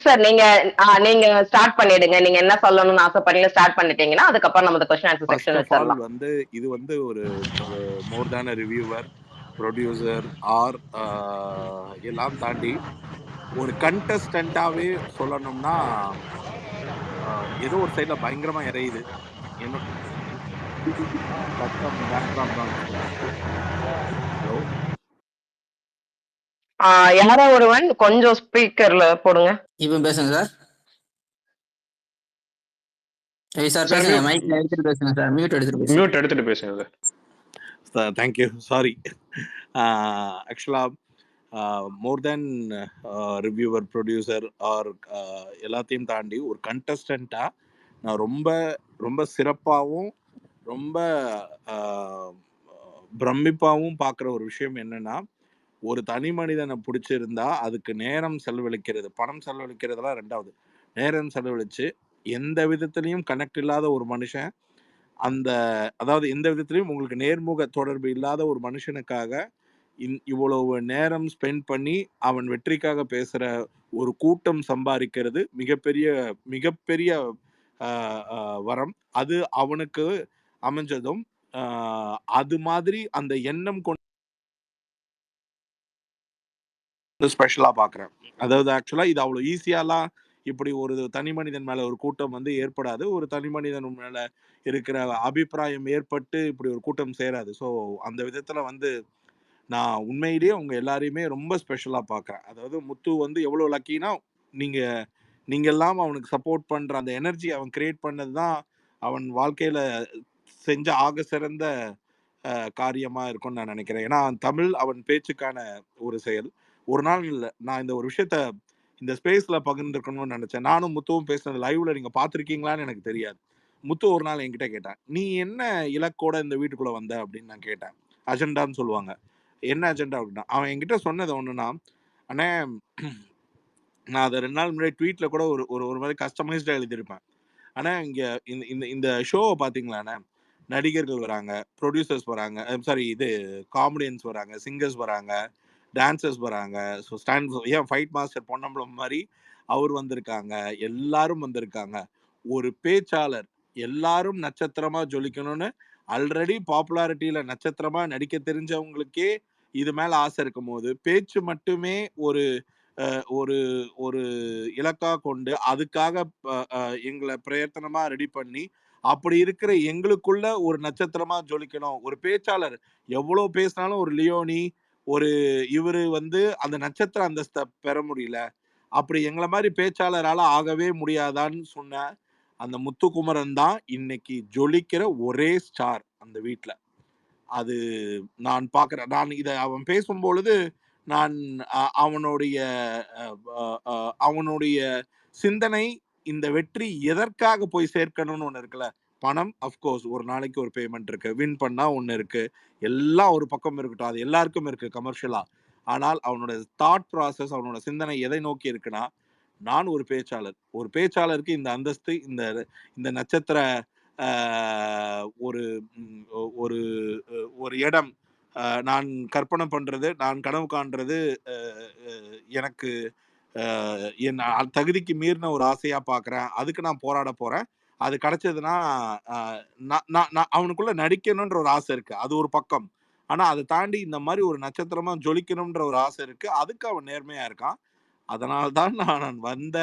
Sir நீங்க நீங்க start பண்ணிடுங்க. நீங்க என்ன சொல்லணும்னு ஆசைப்படுறீங்க ஸ்டார்ட் பண்ணிட்டீங்கன்னா அதுக்கப்புறம் நம்ம question answer first section of all வச்சிடலாம். வந்து இது வந்து ஒரு ஒரு more than reviewer, producer or எல்லாம் தாண்டி ஒரு கண்டஸ்டன்டாவே சொல்லணும்னா ஏதோ ஒரு சைட்ல பயங்கரமா இறையுது. என்ன சத்தம் பேக்ரவுண்ட் நாய்ஸ். ஹலோ, யாரோ ஒருவன் கொஞ்சம் ஸ்பீக்கர்ல போடுங்க. இப்போ பேசுங்க சார். சார் Sir, பேசுங்க. mute. மைக்ல எடுத்துட்டு பேசுங்க சார். மியூட் எடுத்துட்டு பேசுங்க. மியூட் எடுத்துட்டு பேசுங்க சார். தேங்க்யூ. சாரி. ஆக்சுவலா மோர் தென் ரிவ்யூவர், ப்ரொடியூசர் ஆர் எல்லாத்தையும் தாண்டி ஒரு கண்டஸ்டண்டா நான் ரொம்ப ரொம்ப சிறப்பாகவும் ரொம்ப பிரமிப்பாகவும் பார்க்குற ஒரு விஷயம் என்னன்னா, ஒரு தனி மனிதனை பிடிச்சிருந்தா அதுக்கு நேரம் செலவழிக்கிறது, பணம் செலவழிக்கிறதுலாம் ரெண்டாவது, நேரம் செலவழிச்சு எந்த விதத்துலையும் கனெக்ட் இல்லாத ஒரு மனுஷன், அந்த அதாவது எந்த விதத்துலையும் உங்களுக்கு நேர்முக தொடர்பு இல்லாத ஒரு மனுஷனுக்காக இவ்வளவு நேரம் ஸ்பெண்ட் பண்ணி அவன் வெற்றிக்காக பேசுற ஒரு கூட்டம் சம்பாதிக்கிறது மிகப்பெரிய மிகப்பெரிய வரம். அது அவனுக்கு அமைஞ்சதும் அது மாதிரி அந்த எண்ணம் கொண்டு ஸ்பெஷலா பாக்குறேன். அதாவது ஆக்சுவலா இது அவ்வளவு ஈஸியாலாம் இப்படி ஒரு தனி மனிதன் மேல ஒரு கூட்டம் வந்து ஏற்படாது. ஒரு தனி மனிதன் மேல இருக்கிற அபிப்பிராயம் ஏற்பட்டு இப்படி ஒரு கூட்டம் சேராது. ஸோ அந்த விதத்துல வந்து நான் உண்மையிலேயே உங்க எல்லாரையுமே ரொம்ப ஸ்பெஷலா பாக்குறேன். அதாவது முத்து வந்து எவ்வளவு லக்கினா, நீங்க எல்லாம் அவனுக்கு சப்போர்ட் பண்ற அந்த எனர்ஜி அவன் கிரியேட் பண்ணதுதான் அவன் வாழ்க்கையில செஞ்ச ஆக சிறந்த காரியமா இருக்கும்னு நான் நினைக்கிறேன். ஏன்னா தமிழ் அவன் பேச்சுக்கான ஒரு செயல். ஒரு நாள் நான் இந்த ஒரு விஷயத்த இந்த ஸ்பேஸ்ல பகிர்ந்துருக்கணும்னு நினைச்சேன். நானும் முத்துவும் பேசினது லைவ்ல நீங்க பாத்திருக்கீங்களான்னு எனக்கு தெரியாது. முத்து ஒரு நாள் என்கிட்ட கேட்டேன், நீ என்ன இலக்கோட இந்த வீட்டுக்குள்ள வந்த அப்படின்னு நான் கேட்டேன். அஜெண்டான்னு சொல்லுவாங்க. என்ன அஜெண்டா அப்படின்னா, அவன் என்கிட்ட சொன்னது ஒண்ணுன்னா, அண்ணே நான் அதை 2 நாள் முன்னாடி ட்வீட்ல கூட ஒரு ஒரு மாதிரி கஸ்டமைஸ்டா எழுதியிருப்பேன். ஆனா இங்க இந்த இந்த ஷோவை பாத்தீங்களாண்ணே, நடிகர்கள் வராங்க, ப்ரொடியூசர்ஸ் வராங்க, சாரி இது காமெடியன்ஸ் வராங்க, சிங்கர்ஸ் வராங்க, டான்சர்ஸ் வராங்க, ஸோ ஏன் ஃபைட் மாஸ்டர் பொன்னம்பலம் மாதிரி அவர் வந்திருக்காங்க, எல்லாரும் வந்திருக்காங்க. ஒரு பேச்சாளர் எல்லாரும் நட்சத்திரமா ஜொலிக்கணும்னு ஆல்ரெடி பாப்புலாரிட்டியில நட்சத்திரமா நடிக்க தெரிஞ்சவங்களுக்கே இது மேல ஆசை இருக்கும் போது, பேச்சு மட்டுமே ஒரு ஒரு ஒரு இலக்கா கொண்டு அதுக்காக எங்களை பிரயத்தனமா ரெடி பண்ணி அப்படி இருக்கிற எங்களுக்குள்ள ஒரு நட்சத்திரமா ஜொலிக்கணும். ஒரு பேச்சாளர் எவ்வளவு பேசினாலும் ஒரு லியோனி ஒரு இவரு வந்து அந்த நட்சத்திர அந்தஸ்தை பெற முடியல, அப்படி எங்களை மாதிரி பேச்சாளரால ஆகவே முடியாதான்னு சொன்ன அந்த முத்துக்குமரன் தான் இன்னைக்கு ஜொலிக்கிற ஒரே ஸ்டார் அந்த வீட்டுல. அது நான் பாக்குறேன். நான் இதை அவன் பேசும் பொழுது நான் அவனுடைய அவனுடைய சிந்தனை இந்த வெற்றி எதற்காக போய் சேர்க்கணும்னு ஒண்ணு இருக்குல்ல. பணம் அஃப்கோர்ஸ் ஒரு நாளைக்கு ஒரு பேமெண்ட் இருக்கு, வின் பண்ணா ஒண்ணு இருக்கு, எல்லாம் ஒரு பக்கம் இருக்கட்டும், அது எல்லாருக்கும் இருக்கு கமர்ஷியலா. ஆனால் அவனோட தாட் ப்ராசஸ், அவனோட சிந்தனை எதை நோக்கி இருக்குன்னா, நான் ஒரு பேச்சாளர், ஒரு பேச்சாளருக்கு இந்த அந்தஸ்து, இந்த இந்த நட்சத்திர ஒரு ஒரு ஒரு இடம் நான் கற்பனை பண்றது, நான் கனவு காண்றது எனக்கு என் தகுதிக்கு மீறின ஒரு ஆசையா பாக்குறேன். அதுக்கு நான் போராட போறேன். அது கிடைச்சதுன்னா அவனுக்குள்ள நடிக்கணும்ன்ற ஒரு ஆசை இருக்கு, அது ஒரு பக்கம். ஆனா அதை தாண்டி இந்த மாதிரி ஒரு நட்சத்திரமா ஜொலிக்கணும்ன்ற ஒரு ஆசை இருக்கு, அதுக்கு அவன் நேர்மையா இருக்கான். அதனால்தான் நான் வந்த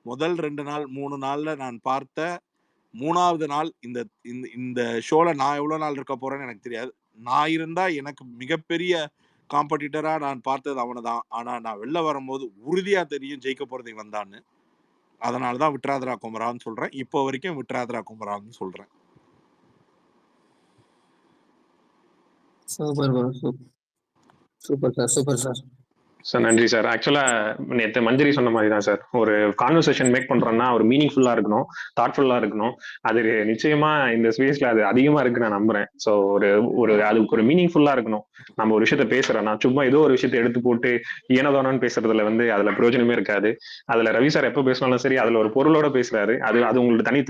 முதல் 2 நாள் 3 நாள்ல நான் பார்த்த 3வது நாள் இந்த இந்த ஷோல நான் எவ்வளவு நாள் இருக்க போறேன்னு எனக்கு தெரியாது. நான் இருந்தா எனக்கு மிகப்பெரிய காம்படிட்டரா நான் பார்த்தது அவனை தான். ஆனா நான் வெளில வரும்போது உறுதியா தெரியும் ஜெயிக்க போறது இவன் தான்னு. அதனாலதான் விட்ராதரா குமரான்னு சொல்றேன். இப்போ வரைக்கும் விட்ராதரா குமரான்னு சொல்றேன். Super super sir, super sir. Sir நன்றி சார். ஆக்சுவலா நேற்று மஞ்சரி சொன்ன மாதிரி தான் சார், ஒரு கான்வர்சேஷன் மேக் பண்றோம்னா ஒரு மீனிங்ஃபுல்லா இருக்கணும், தாட்ஃபுல்லா இருக்கணும். அது நிச்சயமா இந்த ஸ்பேஸ்ல அது அதிகமா இருக்கு நான் நம்புறேன். ஸோ ஒரு ஒரு அதுக்கு ஒரு மீனிங்ஃபுல்லா இருக்கணும். நம்ம ஒரு விஷயத்த பேசுறோம்னா சும்மா ஏதோ ஒரு விஷயத்த எடுத்து போட்டு ஏனதானு பேசுறதுல வந்து அதுல பிரயோஜனமே இருக்காது. அதுல ரவி சார் எப்ப பேசினாலும் சரி அதுல ஒரு பொருளோட பேசுறாரு. அது உங்களுக்கு தனி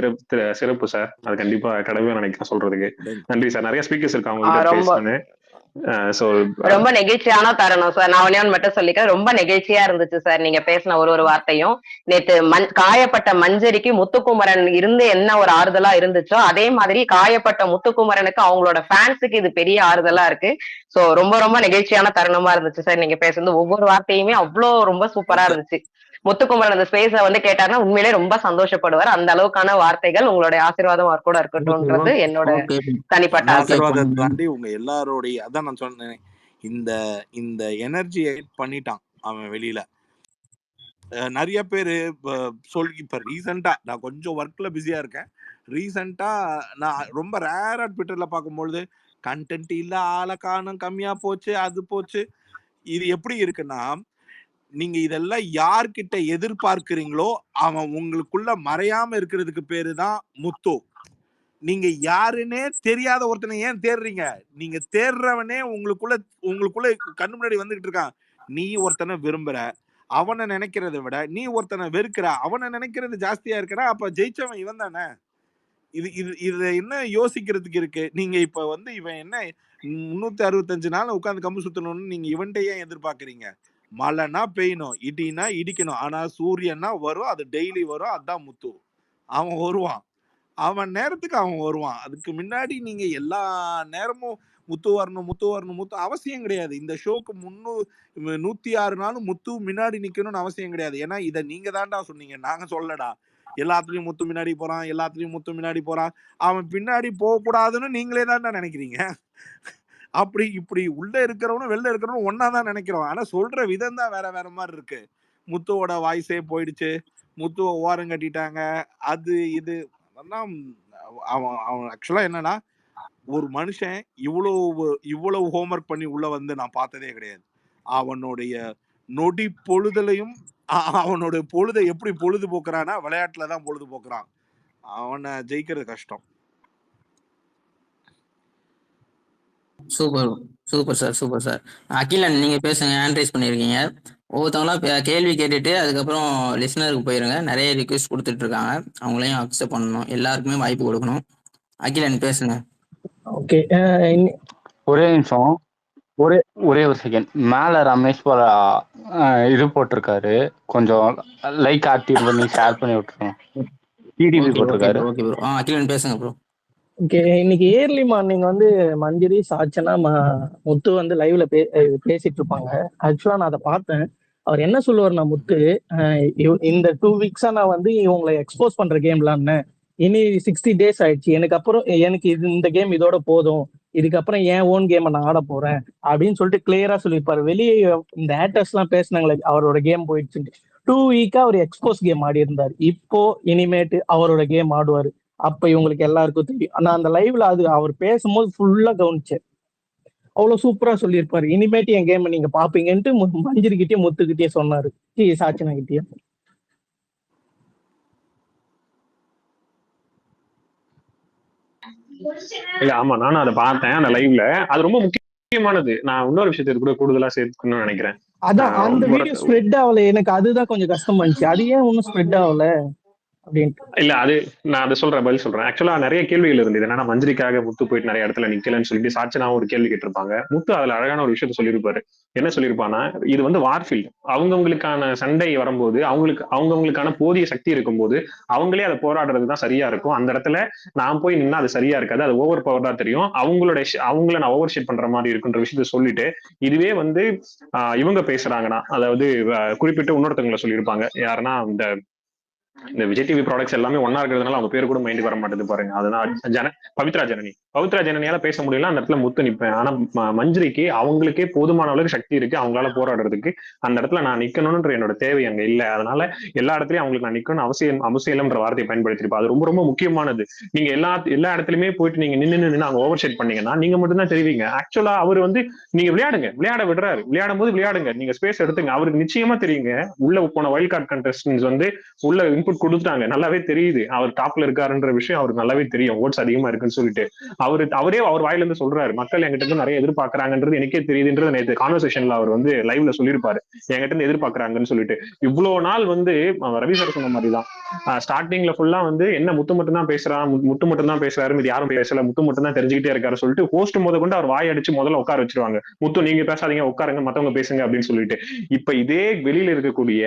சிறப்பு சார். அது கண்டிப்பா கடவுளே நினைக்கிறேன் சொல்றதுக்கு. நன்றி சார். நிறைய ஸ்பீக்கர்ஸ் இருக்காங்க உங்ககிட்ட பேசுறேன்னு. ஸோ ரொம்ப நெகிழ்ச்சியான தருணம் சார். நான் ஒண்ணே ஒண்ணு மட்டும் சொல்லிக்கிறேன். ரொம்ப நெகிழ்ச்சியா இருந்துச்சு சார் நீங்க பேசின ஒரு வார்த்தையும். நேத்து காயப்பட்ட மஞ்சரிக்கு முத்துக்குமரன் இருந்து என்ன ஒரு ஆறுதலா இருந்துச்சோ, அதே மாதிரி காயப்பட்ட முத்துக்குமரனுக்கு அவங்களோட ஃபேன்ஸுக்கு இது பெரிய ஆறுதலா இருக்கு. சோ ரொம்ப ரொம்ப நெகிழ்ச்சியான தருணமா இருந்துச்சு சார் நீங்க பேசுனது. ஒவ்வொரு வார்த்தையுமே அவ்ளோ ரொம்ப சூப்பரா இருந்துச்சு. முத்துக்குமரன் அந்த ஸ்பேஸ கேட்டாருன்னா உண்மையிலேயே ரொம்ப சந்தோஷப்படுவார். அந்த அளவுக்கான வார்த்தைகள் உங்களுடைய ஆசீர்வாதம் அவர் கூட இருக்கட்டும்ன்றது என்னோட ஓகே தனிப்பட்ட ஆசை. ஆசீர்வாதத்தை தாண்டி உங்க எல்லாரோடைய அதான் நான் சொன்னேன், இந்த இந்த எனர்ஜியை பண்ணிட்டான் அவன் வெளியில. நிறைய பேரு இப்ப ரீசெண்டா நான் கொஞ்சம் ஒர்க்ல பிஸியா இருக்கேன். ரீசெண்டா நான் ரொம்ப ரேரா ட்விட்டர்ல பார்க்கும்பொழுது கண்டென்ட் இல்ல, ஆளை காணும், கம்மியா போச்சு, அது போச்சு. இது எப்படி இருக்குன்னா, நீங்க இதெல்லாம் யார்கிட்ட எதிர்பார்க்கிறீங்களோ அவன் உங்களுக்குள்ள மறையாம இருக்கிறதுக்கு பேரு தான் முத்து. நீங்க யாருன்னே தெரியாத ஒருத்தனை ஏன் தேடுறீங்க? நீங்க தேடுறவனே உங்களுக்குள்ள கண்ணு முன்னாடி வந்துகிட்டு இருக்கான். நீ ஒருத்தனை விரும்புற, அவனை நினைக்கிறத விட நீ ஒருத்தனை வெறுக்கிற, அவனை நினைக்கிறது ஜாஸ்தியா இருக்கிற, அப்ப ஜெயிச்சவன் இவன் தானே. இது என்ன யோசிக்கிறதுக்கு இருக்கு? நீங்க இப்ப இவன் என்ன 365 நாள் உட்கார்ந்து கம்பு சுத்தணும்னு நீங்க இவன்ட்ட ஏன் எதிர்பார்க்கறீங்க? மழைனா பெய்யணும், இடினா இடிக்கணும், ஆனா சூரியன்னா வரும், அது டெய்லி வரும். அதான் முத்து. அவன் வருவான், அவன் நேரத்துக்கு அவன் வருவான். அதுக்கு முன்னாடி நீங்க எல்லா நேரமும் முத்து வரணும் முத்து வரணும் முத்து அவசியம் கிடையாது. இந்த ஷோக்கு 106 நாளும் முத்து முன்னாடி நிக்கணும்னு அவசியம் கிடையாது. ஏன்னா இதை நீங்க தான்டா சொன்னீங்க, நாங்க சொல்லடா. எல்லாத்துலயும் முத்து முன்னாடி போறான், எல்லாத்துலயும் முத்து முன்னாடி போறான், அவன் பின்னாடி போக கூடாதுன்னு நீங்களே தான்டா நினைக்கிறீங்க. அப்படி இப்படி உள்ள இருக்கிறவனும் வெளில இருக்கிறவனும் ஒன்னாதான் நினைக்கிறோம். ஆனா சொல்ற விதம் தான் வேற வேற மாதிரி இருக்கு. முத்துவோட வாய்ஸே போயிடுச்சு, முத்துவை ஓரம் கட்டிட்டாங்க, அது இது. அதெல்லாம் அவன் ஆக்சுவலா என்னன்னா, ஒரு மனுஷன் இவ்வளவு ஹோம்ஒர்க் பண்ணி உள்ள நான் பார்த்ததே கிடையாது. அவனுடைய நொடி பொழுதுலையும் அவனுடைய பொழுதை எப்படி பொழுது போக்குறான்னா விளையாட்டுலதான் பொழுது போக்குறான். அவனை ஜெயிக்கிறது கஷ்டம். Super super sir, super sir. Akilan நீங்க பேசுங்க, ஹேண்ட் ரைஸ் பண்ணிருக்கீங்க. ஒவ்வொருத்தவங்களாம் கேள்வி கேட்டுட்டு அதுக்கப்புறம் லிசனருக்கு போயிருங்க. நிறைய ரிக்வெஸ்ட் கொடுத்துட்டு இருக்காங்க, அவங்களையும் அக்செப்ட் பண்ணணும், எல்லாருக்குமே வாய்ப்பு கொடுக்கணும். அகிலன் பேசுங்க. ஓகே, ஒரே நிமிஷம், ஒரே ஒரு செகண்ட். மேல ரமேஷ் போல இது போட்டிருக்காரு, கொஞ்சம் லைக் ஆக்டிவ் பண்ணி ஷேர் பண்ணி விட்டுருங்க. டிடிபி போட்டிருக்காரு. ஓகே ப்ரோ, அகிலன் பேசுங்க ப்ரோ. ஓகே, இன்னைக்கு ஏர்லி மார்னிங் மஞ்சரி சாச்சனா முத்து லைவ்ல பேசிட்டு இருப்பாங்க. ஆக்சுவலா நான் அதை பார்த்தேன். அவர் என்ன சொல்லுவார்னா, முத்து இந்த 2 வீக்ஸா நான் இவங்களை எக்ஸ்போஸ் பண்ற கேம் விளாடுனேன், இனி 60 days ஆயிடுச்சு, எனக்கு இந்த கேம் இதோட போதும், இதுக்கப்புறம் என் ஓன் கேமை நான் ஆட போறேன் அப்படின்னு சொல்லிட்டு கிளியரா சொல்லியிருப்பாரு. வெளியே இந்த ஹேட்டர்ஸ் எல்லாம் பேசினாங்களே அவரோட கேம் போயிடுச்சு, 2 வீக்கா அவர் எக்ஸ்போஸ் கேம் ஆடி இருந்தார். இப்போ இனிமேட்டு அவரோட கேம் ஆடுவாரு. அப்ப இவங்களுக்கு எல்லாருக்கும் தெரியும். ஆனா அந்த லைவ்ல அவர் பேசும்போது ஃபுல்லா கவனிச்சேன், அவ்வளவு சூப்பரா சொல்லியிருப்பாரு. இனிமேட்டு என் கேம் நீங்க பாப்பீங்கன்ட்டு மஞ்சரிக்கிட்டே முத்துக்கிட்டே சொன்னாரு, சாச்சனா கிட்டே. இல்ல ஆமா, நானும் அதை பார்த்தேன் அந்த லைவ்ல. அது ரொம்ப முக்கியமானது. நான் இன்னொரு விஷயத்தை கூட கூடுதலா சேர்த்துக்கணும்னு நினைக்கிறேன். அதான் அந்த வீடியோ ஸ்ப்ரெட் ஆகல, எனக்கு அதுதான் கொஞ்சம் கஷ்டமா இருந்துச்சு. அது ஏன் ஒன்னும் ஸ்ப்ரெட் ஆகல அப்படின்ட்டு. இல்ல அது நான் அதை சொல்றேன், பதில் சொல்றேன். ஆக்சுவலா நிறைய கேள்விகள் இருந்தது. என்னன்னா மஞ்சரிக்காக முத்து போயிட்டு நிறைய இடத்துல நிக்கலன்னு சொல்லிட்டு சாச்சனாவும் ஒரு கேள்வி கேட்டிருப்பாங்க. முத்து அதுல அழகான ஒரு விஷயத்த சொல்லியிருப்பாரு. என்ன சொல்லியிருப்பானா, இது வார்ஃபீல்டு. அவங்கவுங்களுக்கான சண்டை வரும்போது அவங்கவுங்களுக்கான போதிய சக்தி இருக்கும்போது அவங்களே அதை போராடுறதுதான் சரியா இருக்கும். அந்த இடத்துல நான் போய் நின்னா அது சரியா இருக்காது, அது ஓவர் பவர் தான் தெரியும், அவங்கள நான் ஓவர் ஷீட் பண்ற மாதிரி இருக்குன்ற விஷயத்த சொல்லிட்டு, இதுவே இவங்க பேசுறாங்கன்னா, அதாவது குறிப்பிட்டு இன்னொருத்தவங்களை சொல்லியிருப்பாங்க. யாருன்னா இந்த விஜய் டிவி ப்ராடக்ட்ஸ் எல்லாமே ஒன்னா இருக்கிறதுனால அவங்க பேர் கூட மைண்டுக்கு வர மாட்டேது பாருங்க. அதனால பவித்ரா ஜனனியால பேச முடியல, அந்த இடத்துல முத்து நிப்பேன். ஆனா மஞ்சரிக்கு அவங்களுக்கே போதுமான அளவுக்கு சக்தி இருக்கு, அவங்களால போராடுறதுக்கு. அந்த இடத்துல நான் நிக்கணும்ன்ற என்னோட தேவை அங்க இல்ல. அதனால எல்லா இடத்துலயும் அவங்களுக்கு நான் நிக்கணும் அவசியம்ன்ற வார்த்தையை பயன்படுத்திருப்பேன். அது ரொம்ப ரொம்ப முக்கியமானது. நீங்க எல்லா இடத்துலயுமே போயிட்டு நீங்க நின்று அவங்க ஓவர் ஷேட் பண்ணீங்கன்னா நீங்க மட்டும்தான் தெரிவிங்க. ஆக்சுவலா அவர் நீங்க விளையாட விடுறாரு, விளையாடும் போது விளையாடுங்க, நீங்க ஸ்பேஸ் எடுத்துங்க. அவருக்கு நிச்சயமா தெரியுங்க உள்ள போன வைல்ட் கார்டு கண்டஸ்டன்ஸ் உள்ள இன்புட் இன்புட் கொடுத்தாங்க. நல்லாவே தெரியுது அவர் டாப்ல இருக்காருன்ற விஷயம் அவருக்கு நல்லாவே தெரியும், ஓட்ஸ் அதிகமா இருக்குன்னு சொல்லிட்டு. அவரே அவர் வாயில இருந்து சொல்றாரு, மக்கள் என்கிட்ட இருந்து நிறைய எதிர்பார்க்கறாங்கன்றது எனக்கே தெரியுதுன்றது நேற்று கான்வர்சேஷன்ல அவர் வந்து லைவ்ல சொல்லியிருப்பாரு, என்கிட்ட இருந்து எதிர்பார்க்கறாங்கன்னு சொல்லிட்டு. இவ்வளவு நாள் வந்து ரவி சார் சொன்ன மாதிரிதான் ஸ்டார்டிங்ல ஃபுல்லா வந்து என்ன முத்து மட்டும் தான் பேசுறான், முத்து மட்டும் தான் பேசுறாரு, இது யாரும் பேசல, முத்து மட்டும் தான் தெரிஞ்சுக்கிட்டே இருக்காரு சொல்லிட்டு ஹோஸ்ட் கொண்டு அவர் வாய் அடிச்சு முதல்ல உட்கார வச்சிருவாங்க. முத்து நீங்க பேசாதீங்க, உட்காருங்க, மத்தவங்க பேசுங்க அப்படின்னு சொல்லிட்டு. இப்ப இதே வெளியில இருக்கக்கூடிய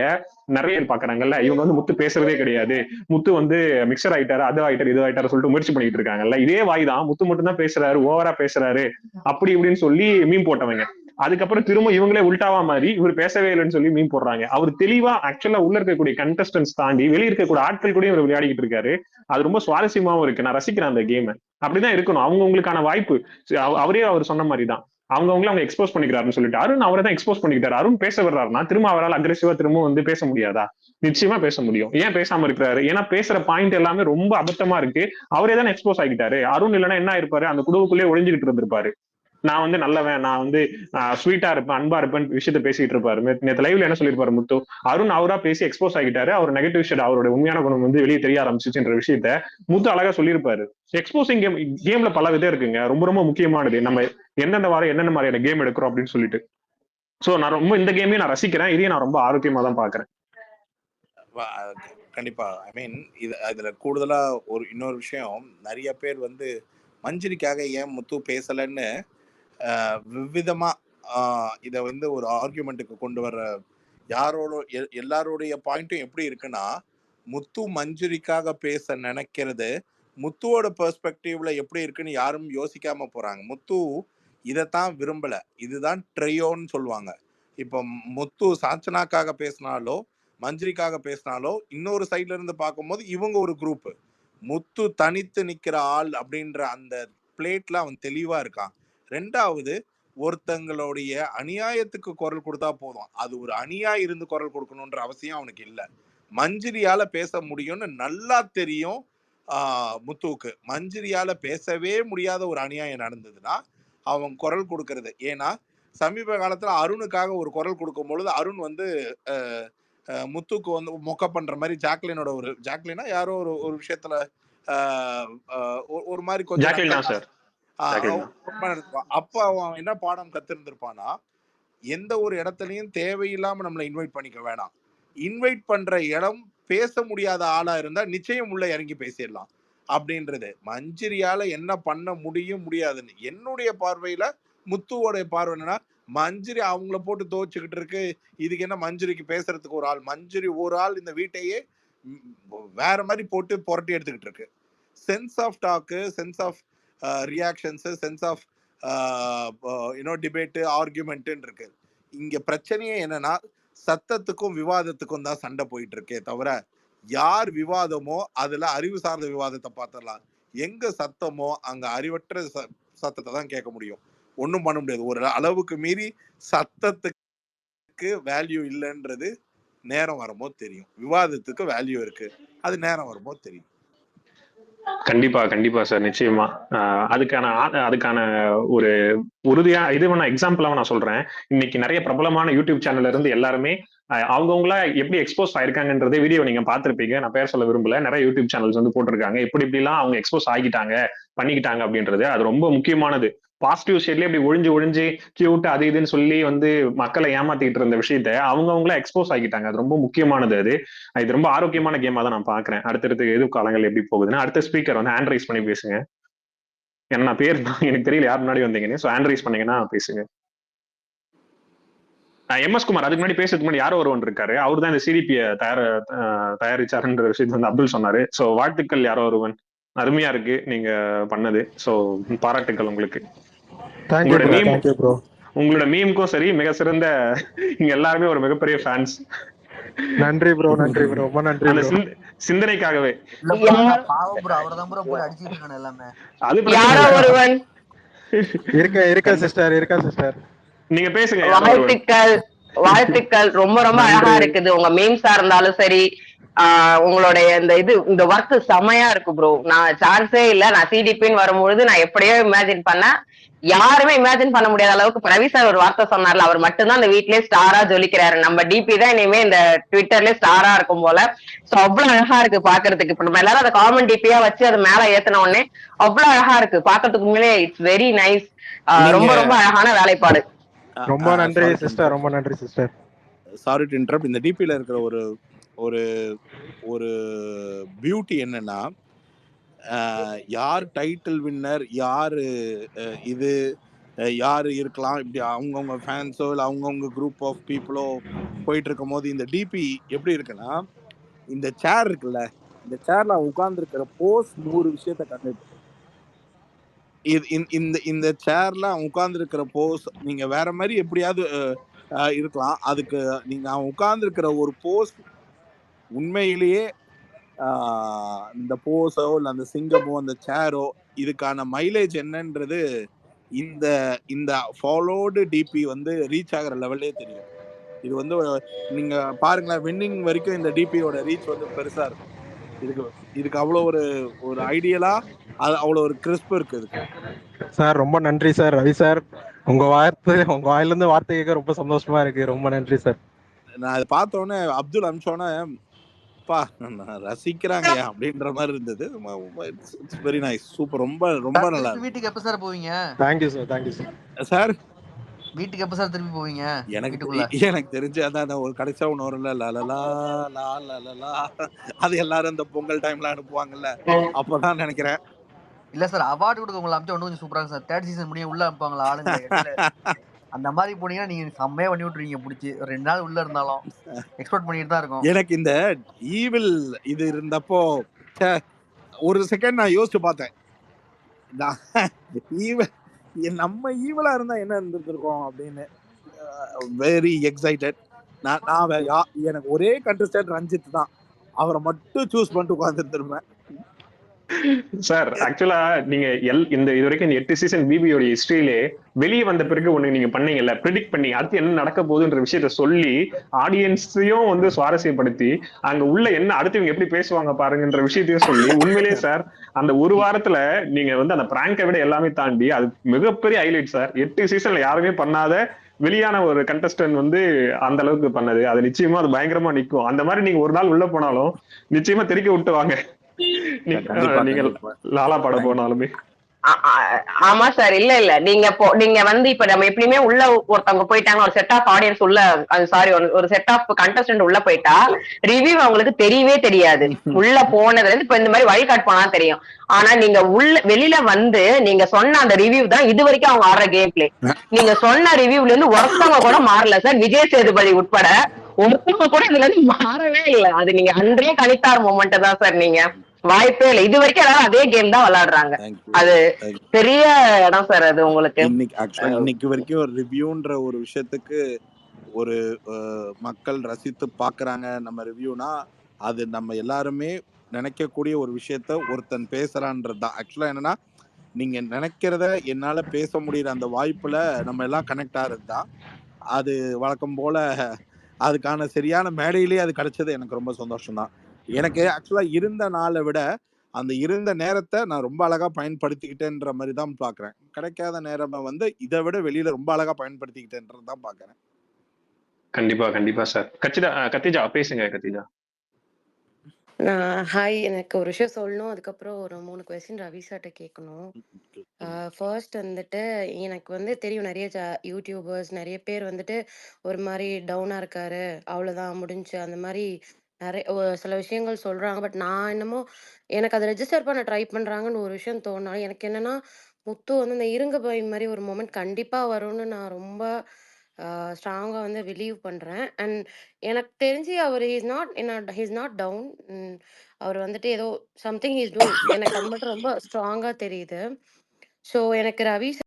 நிறைய பாக்குறாங்கல்ல, இவங்க வந்து முத்து பேசுறதே கிடையாது, முத்து வந்து மிக்சர் ஆயிட்டாரு, அது ஆயிட்டாரு, இது ஆயிட்டாரு சொல்லிட்டு முயற்சி பண்ணிட்டு இருக்காங்கல்ல. இதே வாய் தான் முத்து மட்டும் தான் பேசுறாரு, ஓவரா பேசுறாரு அப்படி இப்படின்னு சொல்லி மீன் போட்டவங்க. அதுக்கப்புறம் திரும்ப இவங்களே உல்டாவா மாதிரி இவர் பேசவே இல்லைன்னு சொல்லி மீன் போடுறாங்க. அவர் தெளிவா ஆக்சுவலா உள்ள இருக்கக்கூடிய கண்டஸ்டன்ஸ் தாண்டி வெளியே இருக்கக்கூடிய ஆட்கள் கூட இவர் விளையாடிட்டு இருக்காரு. அது ரொம்ப சுவாரஸ்யமாவும் இருக்கு. நான் ரசிக்கிறேன் அந்த கேம். அப்படிதான் இருக்கணும். அவங்களுக்கான வாய்ப்பு அவரே அவர் சொன்ன மாதிரிதான் அவங்க எக்ஸ்போஸ் பண்ணிக்கிறாருன்னு சொல்லிட்டு அருண் அவரை தான் எக்ஸ்போஸ் பண்ணிக்கிட்டாரு. அருண் பேச வர்றாருன்னா திரும்ப அவரால் அக்ரெசிவா திரும்ப வந்து பேச முடியாதா? நிச்சயமா பேச முடியும். ஏன் பேசாம இருக்கிறாரு? ஏன்னா பேசுற பாயிண்ட் எல்லாமே ரொம்ப அபத்தமா இருக்கு. அவரே தான் எக்ஸ்போஸ் ஆகிட்டாரு. அருண் இல்லைன்னா என்ன இருப்பாரு? அந்த குடுவுக்குள்ளேயே ஒளிஞ்சுக்கிட்டு இருந்திருப்பாரு. நான் வந்து நல்லவன், நான் வந்து ஸ்வீட்டா இருப்பேன், அன்பா இருப்பேன் விஷயத்த பேசிட்டு இருப்பாரு. நேற்று லைவ்ல என்ன சொல்லிருப்பாரு முத்து? அருண் அவரா பேசி எக்ஸ்போஸ் ஆகிட்டாரு, அவர் நெகட்டிவ் ஷேட், அவரோட உண்மையான குணம் வந்து வெளியே தெரிய ஆரம்பிச்சுன்ற விஷயத்த முத்து அழகா சொல்லியிருப்பாரு. எக்ஸ்போசிங் கேம்ல பல விதம் இருக்குங்க. ரொம்ப ரொம்ப முக்கியமானது நம்ம எந்தெந்த வாரம் என்னென்ன மாதிரியான கேம் எடுக்கிறோம் அப்படின்னு சொல்லிட்டு. சோ நான் ரொம்ப இந்த கேமையும் நான் ரசிக்கிறேன், இதையும் நான் ரொம்ப ஆரோக்கியமா தான் பாக்குறேன். கண்டிப்பா. ஐ மீன் இதுல கூடுதலா இன்னொரு விஷயம், நிறைய பேர் வந்து மஞ்சரிக்காக ஏன் முத்து பேசலன்னு விவிதமா இத வந்து ஒரு ஆர்குமெண்ட்டுக்கு கொண்டு வர்ற எல்லாருடைய பாயிண்ட்டும் எப்படி இருக்குன்னா, முத்து மஞ்சுரிக்காக பேச நினைக்கிறது முத்துவோட பெர்ஸ்பெக்டிவ்ல எப்படி இருக்குன்னு யாரும் யோசிக்காம போறாங்க. முத்து இதைத்தான் விரும்பல. இதுதான் ட்ரையோன்னு சொல்லுவாங்க. இப்போ முத்து சாச்சனாக்காக பேசினாலோ மஞ்சுரிக்காக பேசினாலோ இன்னொரு சைட்ல இருந்து பார்க்கும்போது இவங்க ஒரு குரூப். முத்து தனித்து நிக்கிற ஆள் அப்படின்ற அந்த பிளேட்ல அவன் தெளிவா இருக்கான். ரெண்டாவது, ஒருத்தங்களுடைய அநியாயத்துக்கு குரல் கொடுத்தா போதும், அது ஒரு அணியா இருந்து குரல் கொடுக்கணும்ன்ற அவசியம் அவனுக்கு இல்லை. மஞ்சுரியால பேச முடியும்னு நல்லா தெரியும் முத்துவுக்கு. மஞ்சுரியால பேசவே முடியாத ஒரு அநியாயம் நடந்ததுன்னா அவன் குரல் கொடுக்கறது. ஏன்னா சமீப காலத்துல அருணுக்காக ஒரு குரல் கொடுக்கும் பொழுது அருண் வந்து முத்துக்கு வந்து மொக்க பண்ற மாதிரி ஜாக்லினோட ஜாக்லினா யாரோ ஒரு விஷயத்துல ஒரு மாதிரி கொஞ்சம் அப்ப அவன் என்ன பாடம் கத்திருந்திருப்பானா, எந்த ஒரு இடத்துலயும் தேவையில்லாம நம்மளை இன்வைட் பண்ணிக்க வேணாம். இன்வைட் பண்ற இடம் பேச முடியாத ஆளா இருந்தா நிச்சயம் உள்ள இறங்கி பேசிடலாம் அப்படின்றது. மஞ்சுரியால என்ன பண்ண முடியாதுன்னு என்னுடைய பார்வையில, முத்துவோடைய பார்வை என்னன்னா, மஞ்சுரி அவங்கள போட்டு துவச்சுக்கிட்டு இருக்கு, இதுக்கு என்ன மஞ்சுரிக்கு பேசுறதுக்கு ஒரு ஆள்? மஞ்சுரி ஒரு ஆள் இந்த வீட்டையே வேற மாதிரி போட்டு புரட்டி எடுத்துக்கிட்டு இருக்கு. Sense of talk, sense of reactions, sense of debate, ஆர்குமெண்ட்டுன்னு இருக்கு. இங்க பிரச்சனையே என்னன்னா, சத்தத்துக்கும் விவாதத்துக்கும் தான் சண்டை போயிட்டு இருக்கே தவிர, யார் விவாதமோ அதுல அறிவு சார்ந்த விவாதத்தை பார்த்துடலாம். எங்க சத்தமோ அங்க அறிவற்ற சத்தத்தை தான் கேட்க முடியும். ஒன்றும் பண்ண முடியாது. ஒரு அளவுக்கு மீறி சத்தத்துக்கு வேல்யூ இல்லைன்றது நேரம் வரும்போது தெரியும். விவாதத்துக்கு வேல்யூ இருக்கு, அது நேரம் வரும்போது தெரியும். கண்டிப்பா சார், நிச்சயமா. அதுக்கான ஒரு உறுதியா இது நான் எக்ஸாம்பிளா நான் சொல்றேன். இன்னைக்கு நிறைய பிரபலமான யூடியூப் சேனல்ல இருந்து எல்லாருமே அவங்கவுங்களா எப்படி எக்ஸ்போஸ் ஆயிருக்காங்கன்றதே வீடியோ நீங்க பாத்திருப்பீங்க. நான் பேர் சொல்ல விரும்பல. நிறைய யூடியூப் சேனல்ஸ் வந்து போட்டிருக்காங்க இப்படிலாம் அவங்க எக்ஸ்போஸ் ஆகிட்டாங்க, பண்ணிக்கிட்டாங்க அப்படின்றது. அது ரொம்ப முக்கியமானது. பாசிட்டிவ் ஷேட்லயே இப்படி ஒழிஞ்சு கியூட் அது இதுன்னு சொல்லி வந்து மக்களை ஏமாத்திட்டு இருந்த விஷயத்த அவங்கவுங்களா எக்ஸ்போஸ் ஆகிட்டாங்க. அது ரொம்ப முக்கியமானது. இது ரொம்ப ஆரோக்கியமான கேமா தான் நான் பாக்குறேன். அடுத்தடுத்து எதிர்காலங்கள் எப்படி போகுதுன்னு. அடுத்த ஸ்பீக்கர் வந்து ஹேண்ட் ரைஸ் பண்ணி பேசுங்க. என்ன பேர் எனக்கு தெரியல, யார் முன்னாடி வந்தீங்கன்னு. சோ ஹேண்ட் ரைஸ் பண்ணீங்கன்னா பேசுங்க. எம்எஸ் குமார் அதுக்கு முன்னாடி பேசுறதுக்கு முன்னாடி யாரோ ஒருவன் இருக்காரு, அவர் தான் இந்த சிடிபி தயாரிச்சாருன்ற விஷயத்தை வந்து அப்துல் சொன்னாரு. சோ வாழ்த்துக்கள் யாரோ ஒருவன், அருமையா இருக்கு நீங்க பண்ணது. சோ பாராட்டுக்கள் உங்களுக்கு. உங்களோட மீமுக்கும் சரி, மிக சிறந்த இங்க எல்லாருமே ஒரு மிகப்பெரிய ஃபேன்ஸ். நன்றி ப்ரோ, நன்றி ப்ரோ, ரொம்ப நன்றி. அந்த சிந்தனைக்காகவே இருக்கா சிஸ்டர் நீங்க பேசுங்க. வாழ்த்துக்கள் ரொம்ப ரொம்ப அழகா இருக்குது. உங்க மீம்ஸா இருந்தாலும் சரி, உங்களுடைய இந்த ஒர்க் செமையா இருக்கு ப்ரோ. நான் சான்ஸே இல்ல. நான் சிடிபின்னு வரும்பொழுது நான் எப்படியோ இமேஜின் பண்ணேன். யாருமே இமேஜின் பண்ண முடியாத அளவுக்கு ரவி சார் ஒரு வார்த்தை சொன்னார்ல, அவர் மட்டும்தான் அந்த வீட்லயே ஸ்டாரா ஜொலிக்கிறாரு. நம்ம டிபி தான் இனிமே இந்த ட்விட்டர்லயே ஸ்டாரா இருக்கும் போல. சோ அவ்வளவு அழகா இருக்கு பாக்குறதுக்கு. இப்ப நம்ம எல்லாரும் அதை காமன் டிபியா வச்சு அதை மேல ஏத்தின உடனே அவ்வளவு அழகா இருக்கு பாக்குறதுக்கு. உண்மையிலே இட்ஸ் வெரி நைஸ். நீங்க ரொம்ப ரொம்ப அழகான வேலைப்பாடு. ரொம்ப நன்றி சிஸ்டர், ரொம்ப நன்றி சிஸ்டர். Sorry to interrupt. இந்த டிபில இருக்கிற ஒரு ஒரு ஒரு பியூட்டி என்னன்னா, யார் டைட்டில் வின்னர், யாரு இது யாரு இருக்கலாம், இப்படி அவங்கவுங்க ஃபேன்ஸோ இல்லை அவங்கவுங்க குரூப் ஆஃப் பீப்புளோ போயிட்டு இருக்கும் போது இந்த டிபி எப்படி இருக்குன்னா, இந்த சேர் இருக்குல்ல, இந்த சேர்ல உட்கார்ந்துருக்கிற போஸ் 100 விஷயத்த கண்டுட்டு, இந்த இந்த சேர்ல அவன் உட்கார்ந்துருக்கிற போஸ் நீங்க வேற மாதிரி எப்படியாவது இருக்கலாம். அதுக்கு நீங்க அவன் உட்கார்ந்துருக்கிற ஒரு போஸ் உண்மையிலேயே இந்த போஸோ இல்லை அந்த சிங்கமோ அந்த சேரோ இதுக்கான மைலேஜ் என்னன்றது இந்த இந்த ஃபாலோடு டிபி வந்து ரீச் ஆகிற லெவல்லே தெரியும். இது வந்து நீங்க பாருங்களேன், வின்னிங் வரைக்கும் இந்த டிபியோட ரீச் வந்து பெருசா இருக்கும். இதுக்கு அவ்வளோ ஒரு ஐடியலா அது அவ்வளோ ஒரு கிறிஸ்ப் இருக்கு இதுக்கு. சார் ரொம்ப நன்றி சார். ரவி சார், உங்க வாயிலிருந்து வார்த்தை கேட்க ரொம்ப சந்தோஷமா இருக்கு. ரொம்ப நன்றி சார். நான் அதை பார்த்தோன்னே அப்துல் அம்சோன்னே பா ரசிக்கிறாங்க அப்படின்ற மாதிரி இருந்தது. இட்ஸ் வெரி நைஸ், சூப்பர், ரொம்ப ரொம்ப நல்லா இருக்கு. வீட்டுக்கு எப்ப சார் போவீங்க? Thank you sir, thank you sir. Sir வீட்டுக்கு எப்ப சார் திருப்பி போவீங்க? எனக்கு தெரிஞ்சு அதான் ஒரு கடைசியா ஒண்ணு வரும்ல, லலலா லா அது எல்லாரும் இந்த பொங்கல் டைம்ல அனுப்புவாங்கல்ல, அப்பதான் நினைக்கிறேன். இல்ல சார், அவார்டு கொடுக்க உங்களை அனுப்பிச்சா இன்னும் கொஞ்சம் சூப்பரா சார். 3rd சீசன் முடிய உள்ள அனுப்பாங்களா ஆளுங்க? அந்த மாதிரி போனீங்கன்னா நீங்க செம்மையா பண்ணி விட்டுருவீங்க. பிடிச்சி 2 நாள் உள்ள இருந்தாலும் எக்ஸ்போர்ட் பண்ணிட்டு தான் இருக்கும். எனக்கு இந்த ஈவில் இது இருந்தப்போ ஒரு செகண்ட் நான் யோசிச்சு பார்த்தேன், நம்ம ஈவலா இருந்தா என்ன இருந்திருக்கோம் அப்படின்னு. Very excited. நான் எனக்கு ஒரே கண்டஸ்டன்ட் ரஞ்சித் தான், அவரை மட்டும் சூஸ் பண்ணிட்டு உட்கார்ந்துருப்பேன். சார் ஆக்சுவலா நீங்க இந்த இது வரைக்கும் இந்த 8 சீசன் பிபியோட ஹிஸ்டரியிலே வெளியே வந்த பிறகு ஒண்ணு நீங்க பண்ணீங்கல்ல, ப்ரிடிக்ட் பண்ணி அடுத்து என்ன நடக்க போகுதுன்ற விஷயத்த சொல்லி ஆடியன்ஸையும் வந்து சுவாரஸ்யப்படுத்தி அங்க உள்ள என்ன அடுத்து இவங்க எப்படி பேசுவாங்க பாருங்கன்ற விஷயத்தையும் சொல்லி, உண்மையிலேயே சார் அந்த ஒரு வாரத்துல நீங்க வந்து அந்த பிராங்கை விட எல்லாமே தாண்டி அது மிகப்பெரிய ஹைலைட் சார். 8 சீசன்ல யாருமே பண்ணாத வெளியான ஒரு கண்டஸ்டன்ட் வந்து அந்த அளவுக்கு பண்ணது, அது நிச்சயமா அது பயங்கரமா நிக்கும். அந்த மாதிரி நீங்க ஒரு நாள் உள்ள போனாலும் நிச்சயமா தெரிக்க விட்டு வாங்க. நீங்க லாலா பாட போனாலுமே. ஆமா சார். இல்ல நீங்க வந்து இப்ப நம்ம எப்படியுமே உள்ள ஒருத்தவங்க போயிட்டாங்க, ஒரு செட் ஆஃப் ஆடியன்ஸ் உள்ள, சாரி ஒரு செட் ஆஃப் கண்டஸ்டன்ட் உள்ள போயிட்டா ரிவ்யூ அவங்களுக்கு தெரியவே தெரியாது. உள்ள போனதுல இருந்து இப்ப இந்த மாதிரி வழிகாட்டு போனா தெரியும். ஆனா நீங்க வெளியில வந்து நீங்க சொன்ன அந்த ரிவ்யூ தான் இது வரைக்கும் அவங்க ஆடுற கேம் பிளே. நீங்க சொன்ன ரிவ்யூல இருந்து ஒருத்தவங்க கூட மாறல சார். விஜய் சேதுபதி உட்பட ஒருத்தவங்க கூட இதுல இருந்து மாறவே இல்லை. அது நீங்க அன்றே கணித்தார் மொமெண்ட் தான் சார். நீங்க வாய்ப்பே இல்லை. இது வரைக்கும் எல்லாரும் அதே கேம் தான் விளையாடுறாங்க. அது பெரிய இடம் சார் அது உங்களுக்கு. இன்னைக்கு வரைக்கும் ஒரு ரிவ்யூன்ற ஒரு விஷயத்துக்கு ஒரு மக்கள் ரசித்து பாக்குறாங்க நம்ம ரிவ்யூனா, அது நம்ம எல்லாருமே நினைக்கக்கூடிய ஒரு விஷயத்த ஒருத்தன் பேசுறான்றது தான். ஆக்சுவலா என்னன்னா, நீங்க நினைக்கிறத என்னால பேச முடியற அந்த வாய்ப்புல நம்ம எல்லாம் கனெக்ட் ஆகிறது தான். அது வழக்கம் போல அதுக்கான சரியான மேடையிலேயே அது கிடைச்சது எனக்கு ரொம்ப சந்தோஷம் தான். எனக்கு ஆக்சுவலா இருந்த நாளை விட அந்த இருந்த நேரத்தை நான் ரொம்ப அழகா பயன்படுத்திக்கிட்டேன்ற மாதிரி தான் பாக்குறேன். கிடைக்காத நேரம் வந்து இதை விட வெளியில ரொம்ப அழகா பயன்படுத்திக்கிட்டேன்றது தான் பாக்குறேன். கண்டிப்பா கண்டிப்பா சார். கத்திஜா பேசுங்க. கத்திஜா ஹாய். எனக்கு ஒரு விஷயம் சொல்லணும். அதுக்கப்புறம் ஒரு 3 கொஸ்டின் ரவி சார்ட்ட கேட்கணும். ஃபர்ஸ்ட் வந்துட்டு எனக்கு வந்து தெரியும் நிறைய யூடியூபர்ஸ் நிறைய பேர் வந்துட்டு ஒரு மாதிரி டவுனா இருக்காரு, அவ்வளவுதான் முடிஞ்சு அந்த மாதிரி நிறைய சில விஷயங்கள் சொல்றாங்க. பட் நான் என்னமோ எனக்கு அதை ரெஜிஸ்டர் பண்ண ட்ரை பண்றாங்கன்னு ஒரு விஷயம் தோணாலும் எனக்கு என்னன்னா, முத்து வந்து இந்த இருங்க பாய் மாதிரி ஒரு மொமெண்ட் கண்டிப்பா வரும்னு நான் ரொம்ப ஸ்ட்ராங்கா வந்து பிலீவ் பண்றேன். அண்ட் எனக்கு தெரிஞ்சு அவர் ஹீஸ் நாட் டவுன். அவர் வந்துட்டு ஏதோ சம்திங் இஸ் டூயிங். எனக்கு அது மட்டும் ரொம்ப ஸ்ட்ராங்கா தெரியுது. ஸோ எனக்கு ரவி